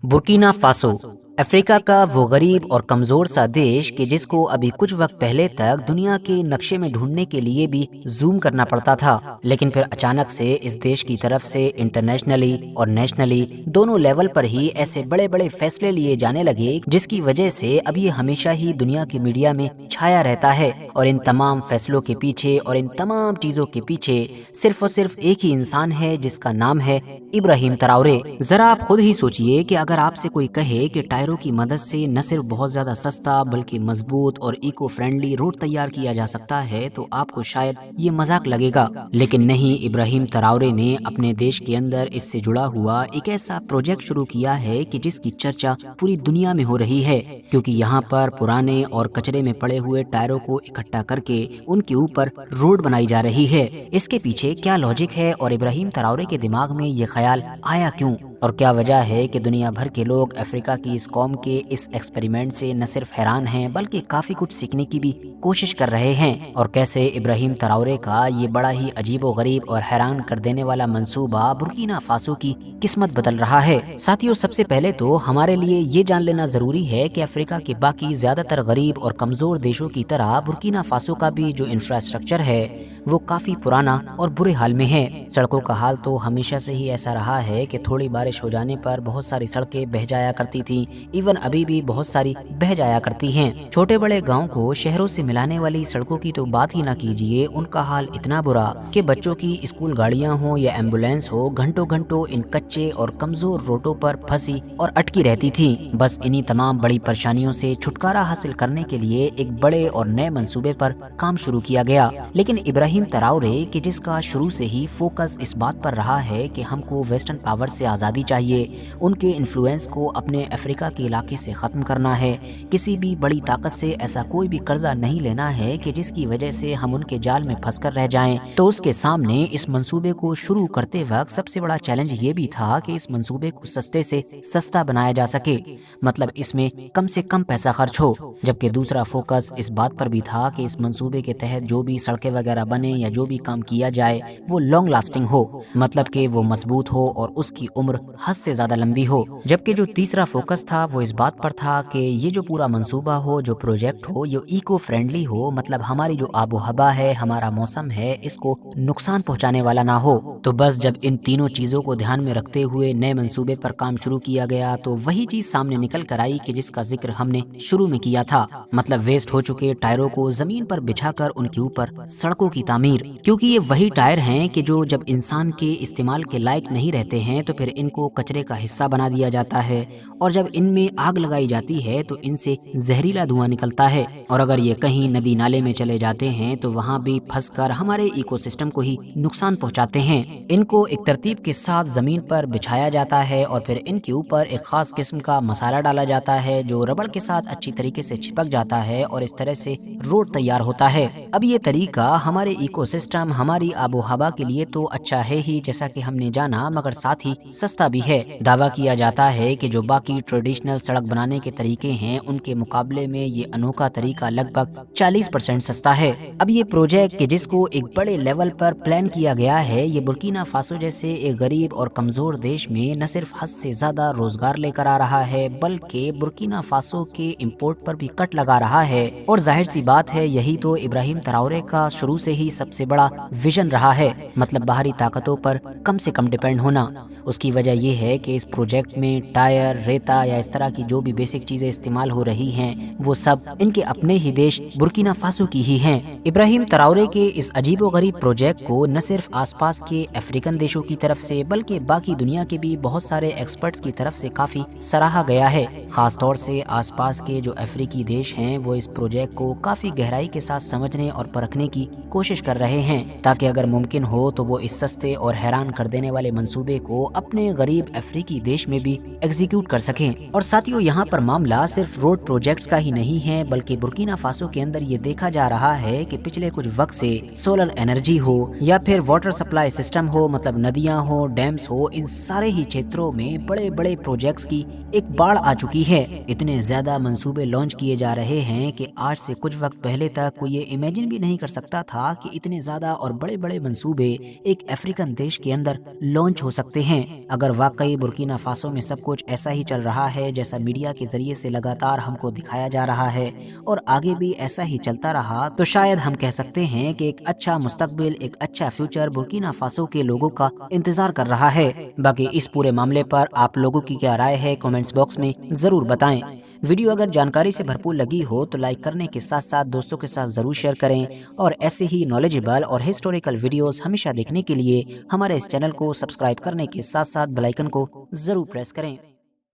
Burkina Faso Africa का वो गरीब और कमज़ोर सा देश कि जिसको अभी कुछ वक्त पहले तक दुनिया के नक्शे में ढूंढने के लिए भी जूम करना पड़ता था, लेकिन फिर अचानक से इस देश की तरफ से इंटरनेशनली और नेशनली दोनों लेवल पर ही ऐसे बड़े बड़े फैसले लिए जाने लगे जिसकी वजह से अब ये हमेशा ही दुनिया की मीडिया में छाया रहता है। और इन तमाम फैसलों के पीछे और इन तमाम चीज़ों के पीछे सिर्फ और सिर्फ एक ही इंसान है जिसका नाम है इब्राहिम ट्राओरे। जरा आप खुद ही सोचिए कि अगर आपसे कोई कहे कि टायरों की मदद से न सिर्फ बहुत ज्यादा सस्ता बल्कि मजबूत और इको फ्रेंडली रोड तैयार किया जा सकता है तो आपको शायद ये मजाक लगेगा, लेकिन नहीं, इब्राहिम ट्राओरे ने अपने देश के अंदर इससे जुड़ा हुआ एक ऐसा प्रोजेक्ट शुरू किया है कि जिसकी चर्चा पूरी दुनिया में हो रही है, क्योंकि यहाँ पर पुराने और कचरे में पड़े हुए टायरों को इकट्ठा करके उनके ऊपर रोड बनाई जा रही है। इसके पीछे क्या लॉजिक है और इब्राहिम ट्राओरे के दिमाग में ये ख्याल आया क्यों, और क्या वजह है कि दुनिया भर के लोग अफ्रीका की इस कौम के इस एक्सपेरिमेंट से न सिर्फ हैरान हैं बल्कि काफी कुछ सीखने की भी कोशिश कर रहे हैं, और कैसे इब्राहिम ट्राओरे का ये बड़ा ही अजीबो गरीब और हैरान कर देने वाला मंसूबा बुर्किना फासो की किस्मत बदल रहा है। साथियों, सबसे पहले तो हमारे लिए ये जान लेना जरूरी है कि अफ्रीका के बाकी ज्यादातर गरीब और कमजोर देशों की तरह बुर्किना फासो का भी जो इंफ्रास्ट्रक्चर है वो काफी पुराना और बुरे हाल में है। सड़कों का हाल तो हमेशा से ही ऐसा रहा है कि थोड़ी बारिश हो जाने पर बहुत सारी सड़कें बह जाया करती थी, इवन अभी भी बहुत सारी बह जाया करती हैं। छोटे बड़े गांव को शहरों से मिलाने वाली सड़कों की तो बात ही ना कीजिए, उनका हाल इतना बुरा कि बच्चों की स्कूल गाड़ियां हो या एम्बुलेंस हो घंटों घंटों इन कच्चे और कमजोर रोडों पर फंसी और अटकी रहती थी। बस इन्हीं तमाम बड़ी परेशानियों से छुटकारा हासिल करने के लिए एक बड़े और नए मंसूबे पर काम शुरू किया गया, लेकिन इब्राहिम ट्राओरे कि जिसका शुरू से ही फोकस इस बात पर रहा है कि हमको वेस्टर्न पावर से आज़ादी चाहिए, उनके इन्फ्लुएंस को अपने अफ्रीका के इलाके से ख़त्म करना है, किसी भी बड़ी ताकत से ऐसा कोई भी कर्जा नहीं लेना है कि जिसकी वजह से हम उनके जाल में फंस कर रह जाएं। तो उसके सामने इस मंसूबे को शुरू करते वक्त सबसे बड़ा चैलेंज ये भी था कि इस मंसूबे को सस्ते से सस्ता बनाया जा सके, मतलब इसमें कम से कम पैसा खर्च हो, जबकि दूसरा फोकस इस बात पर भी था कि इस मंसूबे के तहत जो भी सड़कें वगैरह बने या जो भी काम किया जाए वो लॉन्ग लास्टिंग हो, मतलब कि वो मजबूत हो और उसकी उम्र हद से ज्यादा लंबी हो। जबकि जो तीसरा फोकस था वो इस बात पर था कि ये जो पूरा मंसूबा हो, जो प्रोजेक्ट हो, ये इको फ्रेंडली हो, मतलब हमारी जो आबो हवा है, हमारा मौसम है, इसको नुकसान पहुंचाने वाला ना हो। तो बस जब इन तीनों चीजों को ध्यान में रखते हुए नए मंसूबे पर काम शुरू किया गया तो वही चीज सामने निकल कर आई कि जिसका जिक्र हमने शुरू में किया था, मतलब वेस्ट हो चुके टायरों को जमीन पर बिछाकर उनके ऊपर सड़कों की तामीर, क्योंकि ये वही टायर हैं कि जो जब इंसान के इस्तेमाल के लायक नहीं रहते हैं तो फिर इनको कचरे का हिस्सा बना दिया जाता है, और जब इनमें आग लगाई जाती है तो इनसे जहरीला धुआं निकलता है, और अगर ये कहीं नदी नाले में चले जाते हैं तो वहाँ भी फंसकर हमारे इकोसिस्टम को ही नुकसान पहुँचाते हैं। इनको एक तरतीब के साथ जमीन पर बिछाया जाता है और फिर इनके ऊपर एक खास किस्म का मसाला डाला जाता है जो रबड़ के साथ अच्छी तरीके से चिपक जाता है और इस तरह से रोड तैयार होता है। अब ये तरीका हमारे इकोसिस्टम, हमारी आबो हवा के लिए तो अच्छा है ही, जैसा कि हमने जाना, मगर साथ ही सस्ता भी है। दावा किया जाता है कि जो बाकी ट्रेडिशनल सड़क बनाने के तरीके हैं उनके मुकाबले में ये अनोखा तरीका लगभग 40% सस्ता है। अब ये प्रोजेक्ट कि जिसको एक बड़े लेवल पर प्लान किया गया है, ये बुर्किना फासो जैसे एक गरीब और कमजोर देश में न सिर्फ हद से ज्यादा रोजगार लेकर आ रहा है बल्कि बुर्किना फासो के इंपोर्ट पर भी कट लगा रहा है। और जाहिर सी बात है, यही तो इब्राहिम ट्राओरे का शुरू से ही सबसे बड़ा विजन रहा है, मतलब बाहरी ताकतों पर कम से कम डिपेंड होना। उसकी वजह यह है कि इस प्रोजेक्ट में टायर, रेता या इस तरह की जो भी बेसिक चीजें इस्तेमाल हो रही हैं वो सब इनके अपने ही देश बुर्किना फासो की ही हैं। इब्राहिम ट्राओरे के इस अजीबोगरीब प्रोजेक्ट को न सिर्फ आसपास के अफ्रीकन देशों की तरफ से बल्कि बाकी दुनिया के भी बहुत सारे एक्सपर्ट्स की तरफ से काफी सराहा गया है। खास तौर से आसपास के जो अफ्रीकी देश हैं वो इस प्रोजेक्ट को काफी गहराई के साथ समझने और परखने की कोशिश कर रहे हैं, ताकि अगर मुमकिन हो तो वो इस सस्ते और हैरान कर देने वाले मंसूबे को अपने गरीब अफ्रीकी देश में भी एग्जीक्यूट कर सकें। और साथियों, यहाँ पर मामला सिर्फ रोड प्रोजेक्ट्स का ही नहीं है, बल्कि बुर्किना फासो के अंदर ये देखा जा रहा है कि पिछले कुछ वक्त से सोलर एनर्जी हो या फिर वाटर सप्लाई सिस्टम हो, मतलब नदियां हो, डैम्स हो, इन सारे ही क्षेत्रों में बड़े बड़े प्रोजेक्ट्स की एक बाढ़ आ चुकी है। इतने ज्यादा मंसूबे लॉन्च किए जा रहे हैं कि आज से कुछ वक्त पहले तक कोई ये इमेजिन भी नहीं कर सकता था कि के इतने ज़्यादा और बड़े बड़े मंसूबे एक अफ्रीकन देश के अंदर लॉन्च हो सकते हैं। अगर वाकई बुर्किना फासो में सब कुछ ऐसा ही चल रहा है जैसा मीडिया के जरिए से लगातार हमको दिखाया जा रहा है और आगे भी ऐसा ही चलता रहा तो शायद हम कह सकते हैं कि एक अच्छा मुस्तकबिल, एक अच्छा फ्यूचर बुर्किना फासो के लोगों का इंतजार कर रहा है। बाकी इस पूरे मामले पर आप लोगों की क्या राय है कमेंट्स बॉक्स में ज़रूर बताएं। वीडियो अगर जानकारी से भरपूर लगी हो तो लाइक करने के साथ साथ दोस्तों के साथ ज़रूर शेयर करें और ऐसे ही नॉलेजेबल और हिस्टोरिकल वीडियोस हमेशा देखने के लिए हमारे इस चैनल को सब्सक्राइब करने के साथ साथ बेल आइकन को ज़रूर प्रेस करें।